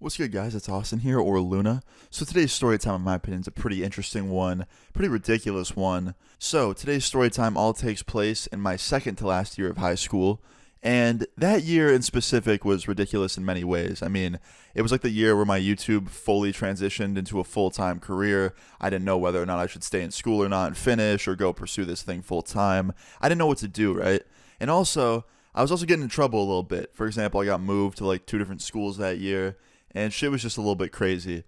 What's good, guys? It's Austin here, or Luna. So today's story time, in my opinion, is a pretty interesting one, pretty ridiculous one. So today's story time all takes place in my second to last year of high school, and that year in specific was ridiculous in many ways. I mean, it was like the year where my YouTube fully transitioned into a full-time career. I didn't know whether or not I should stay in school or not and finish, or go pursue this thing full-time. I didn't know what to do, right? And also, I was also getting in trouble a little bit. For example, I got moved to like 2 different schools that year, and shit was just a little bit crazy.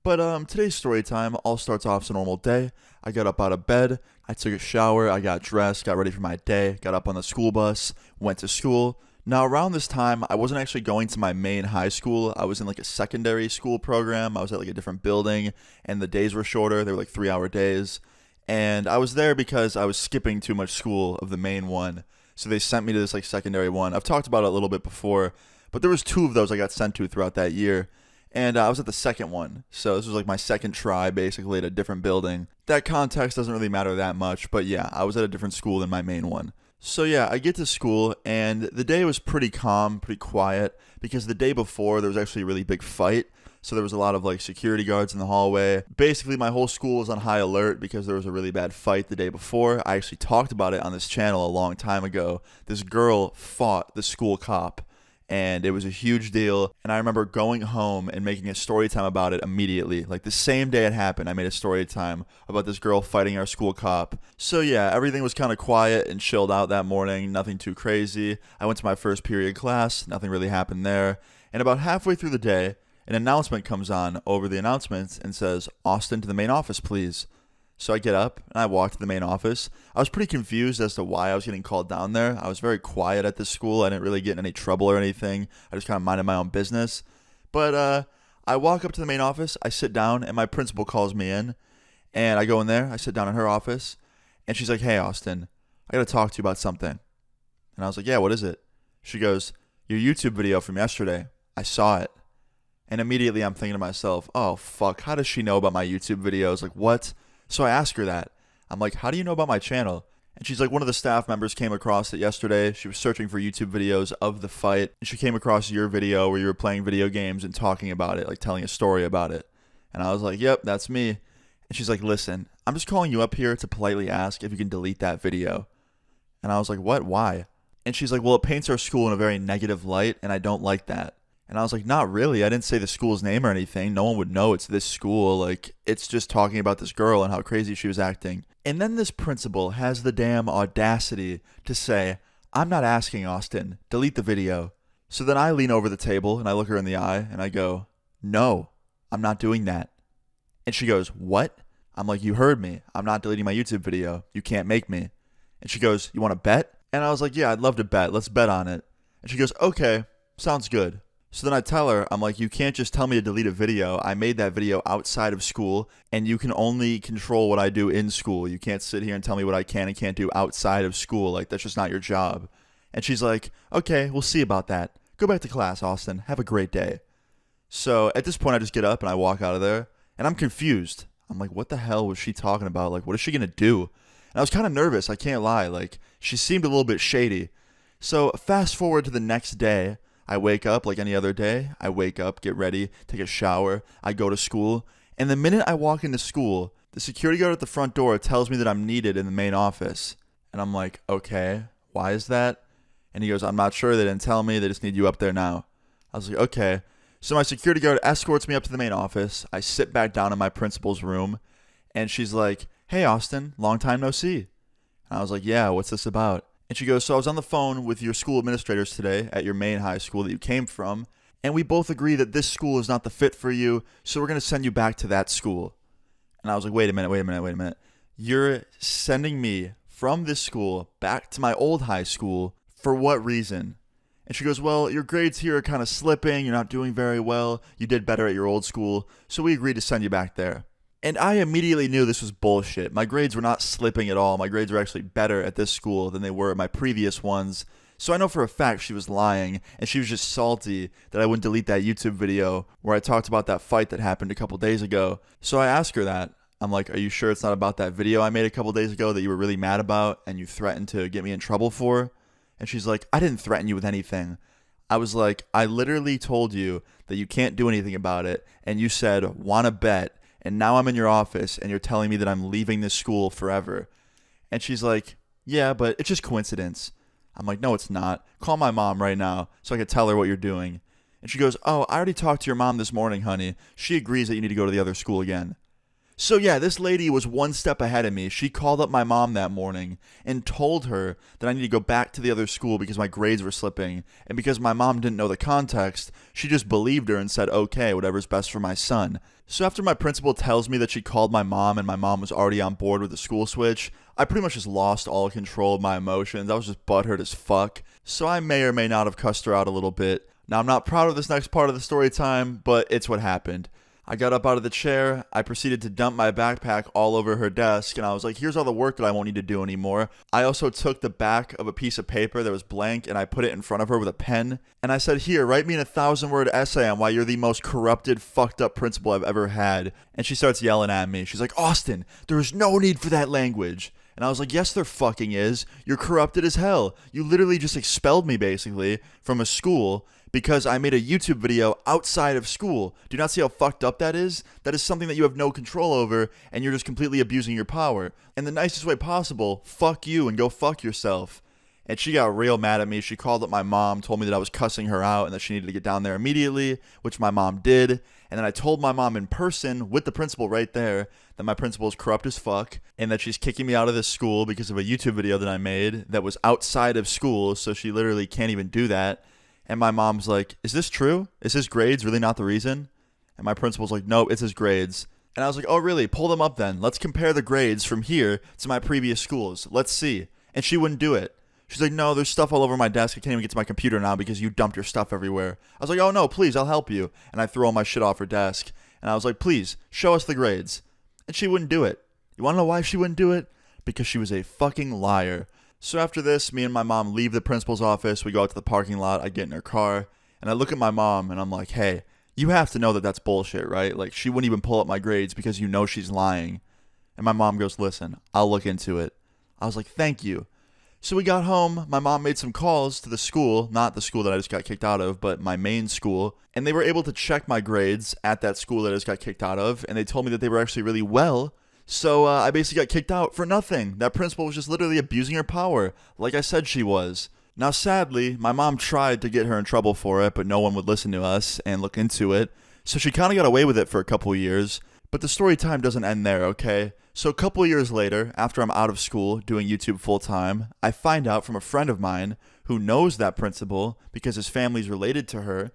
But today's story time all starts off as a normal day. I got up out of bed, I took a shower, I got dressed, got ready for my day, got up on the school bus, went to school. Now around this time, I wasn't actually going to my main high school. I was in like a secondary school program. I was at like a different building, and the days were shorter. They were like 3-hour days. And I was there because I was skipping too much school of the main one. So they sent me to this like secondary one. I've talked about it a little bit before, but there was 2 of those I got sent to throughout that year. And I was at the second one. So this was like my second try, basically, at a different building. That context doesn't really matter that much, but yeah, I was at a different school than my main one. So yeah, I get to school, and the day was pretty calm, pretty quiet, because the day before there was actually a really big fight. So there was a lot of like security guards in the hallway. Basically, my whole school was on high alert because there was a really bad fight the day before. I actually talked about it on this channel a long time ago. This girl fought the school cop, and it was a huge deal. And I remember going home and making a story time about it immediately. Like the same day it happened, I made a story time about this girl fighting our school cop. So yeah, everything was kind of quiet and chilled out that morning. Nothing too crazy. I went to my first period class. Nothing really happened there. And about halfway through the day, an announcement comes on over the announcements and says, "Austin, to the main office, please." So I get up and I walk to the main office. I was pretty confused as to why I was getting called down there. I was very quiet at this school. I didn't really get in any trouble or anything. I just kind of minded my own business. But I walk up to the main office. I sit down, and my principal calls me in. And I go in there. I sit down in her office. And she's like, "Hey, Austin, I got to talk to you about something." And I was like, "Yeah, what is it?" She goes, "Your YouTube video from yesterday. I saw it." And immediately I'm thinking to myself, oh, fuck, how does she know about my YouTube videos? Like, what? So I ask her that. I'm like, "How do you know about my channel?" And she's like, "One of the staff members came across it yesterday. She was searching for YouTube videos of the fight, and she came across your video where you were playing video games and talking about it, like telling a story about it." And I was like, "Yep, that's me." And she's like, "Listen, I'm just calling you up here to politely ask if you can delete that video." And I was like, "What? Why?" And she's like, "Well, it paints our school in a very negative light, and I don't like that." And I was like, "Not really. I didn't say the school's name or anything. No one would know it's this school. Like, it's just talking about this girl and how crazy she was acting." And then this principal has the damn audacity to say, "I'm not asking, Austin. Delete the video." So then I lean over the table and I look her in the eye and I go, "No, I'm not doing that." And she goes, "What?" I'm like, "You heard me. I'm not deleting my YouTube video. You can't make me." And she goes, "You want to bet?" And I was like, "Yeah, I'd love to bet. Let's bet on it." And she goes, "Okay, sounds good." So then I tell her, I'm like, "You can't just tell me to delete a video. I made that video outside of school, and you can only control what I do in school. You can't sit here and tell me what I can and can't do outside of school. Like, that's just not your job." And she's like, "Okay, we'll see about that. Go back to class, Austin. Have a great day." So at this point, I just get up and I walk out of there, and I'm confused. I'm like, what the hell was she talking about? Like, what is she going to do? And I was kind of nervous, I can't lie. Like, she seemed a little bit shady. So fast forward to the next day. I wake up like any other day. I wake up, get ready, take a shower. I go to school. And the minute I walk into school, the security guard at the front door tells me that I'm needed in the main office. And I'm like, "Okay, why is that?" And he goes, "I'm not sure. They didn't tell me. They just need you up there now." I was like, "Okay." So my security guard escorts me up to the main office. I sit back down in my principal's room. And she's like, "Hey, Austin, long time no see." And I was like, "Yeah, what's this about?" And she goes, "So I was on the phone with your school administrators today at your main high school that you came from, and we both agree that this school is not the fit for you, so we're going to send you back to that school." And I was like, wait a minute. You're sending me from this school back to my old high school for what reason? And she goes, "Well, your grades here are kind of slipping. You're not doing very well. You did better at your old school, so we agreed to send you back there." And I immediately knew this was bullshit. My grades were not slipping at all. My grades were actually better at this school than they were at my previous ones. So I know for a fact she was lying, and she was just salty that I wouldn't delete that YouTube video where I talked about that fight that happened a couple days ago. So I asked her that. I'm like, "Are you sure it's not about that video I made a couple days ago that you were really mad about and you threatened to get me in trouble for?" And she's like, "I didn't threaten you with anything. I was like, I literally told you that you can't do anything about it, and you said, wanna bet, and now I'm in your office, and you're telling me that I'm leaving this school forever. And she's like, yeah, but it's just coincidence. I'm like, no, it's not. Call my mom right now so I can tell her what you're doing. And she goes, oh, I already talked to your mom this morning, honey. She agrees that you need to go to the other school again. So yeah, this lady was one step ahead of me. She called up my mom that morning and told her that I need to go back to the other school because my grades were slipping. And because my mom didn't know the context, she just believed her and said, okay, whatever's best for my son. So after my principal tells me that she called my mom and my mom was already on board with the school switch, I pretty much just lost all control of my emotions. I was just butthurt as fuck. So I may or may not have cussed her out a little bit. Now I'm not proud of this next part of the story time, but it's what happened. I got up out of the chair, I proceeded to dump my backpack all over her desk, and I was like, here's all the work that I won't need to do anymore. I also took the back of a piece of paper that was blank, and I put it in front of her with a pen, and I said, here, write me an 1,000-word essay on why you're the most corrupted, fucked up principal I've ever had. And she starts yelling at me. She's like, Austin, there is no need for that language. And I was like, yes, there fucking is. You're corrupted as hell. You literally just expelled me, basically, from a school because I made a YouTube video outside of school. Do you not see how fucked up that is? That is something that you have no control over, and you're just completely abusing your power. In the nicest way possible, fuck you and go fuck yourself. And she got real mad at me. She called up my mom, told me that I was cussing her out and that she needed to get down there immediately, which my mom did. And then I told my mom in person with the principal right there that my principal is corrupt as fuck and that she's kicking me out of this school because of a YouTube video that I made that was outside of school, so she literally can't even do that. And my mom's like, is this true? Is his grades really not the reason? And my principal's like, no, it's his grades. And I was like, oh, really? Pull them up then. Let's compare the grades from here to my previous schools. Let's see. And she wouldn't do it. She's like, no, there's stuff all over my desk. I can't even get to my computer now because you dumped your stuff everywhere. I was like, oh, no, please, I'll help you. And I threw all my shit off her desk. And I was like, please, show us the grades. And she wouldn't do it. You want to know why she wouldn't do it? Because she was a fucking liar. So after this, me and my mom leave the principal's office. We go out to the parking lot. I get in her car. And I look at my mom and I'm like, hey, you have to know that that's bullshit, right? Like, she wouldn't even pull up my grades because you know she's lying. And my mom goes, listen, I'll look into it. I was like, thank you. So we got home, my mom made some calls to the school, not the school that I just got kicked out of, but my main school, and they were able to check my grades at that school that I just got kicked out of, and they told me that they were actually really well, so I basically got kicked out for nothing. That principal was just literally abusing her power, like I said she was. Now sadly, my mom tried to get her in trouble for it, but no one would listen to us and look into it, so she kind of got away with it for a couple years. But the story time doesn't end there, okay? So a couple years later, after I'm out of school doing YouTube full-time, I find out from a friend of mine who knows that principal because his family's related to her,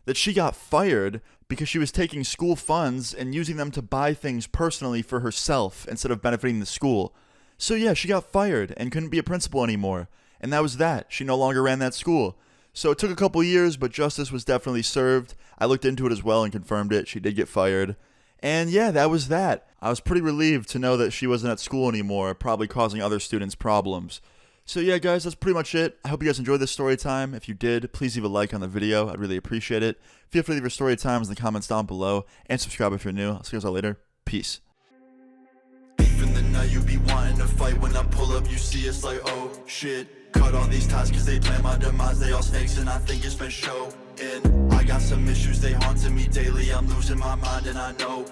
that she got fired because she was taking school funds and using them to buy things personally for herself instead of benefiting the school. So yeah, she got fired and couldn't be a principal anymore. And that was that. She no longer ran that school. So it took a couple years, but justice was definitely served. I looked into it as well and confirmed it. She did get fired. And yeah, that was that. I was pretty relieved to know that she wasn't at school anymore, probably causing other students problems. So yeah, guys, that's pretty much it. I hope you guys enjoyed this story time. If you did, please leave a like on the video. I'd really appreciate it. Feel free to leave your story times in the comments down below, and subscribe if you're new. I'll see you guys all later. Peace. Even the night you be wanting to fight. When I pull up, you see it's like, oh shit. Cut all these ties cause they plan my demise. They all snakes and I think it's been showing. I got some issues, they haunting me daily. I'm losing my mind and I know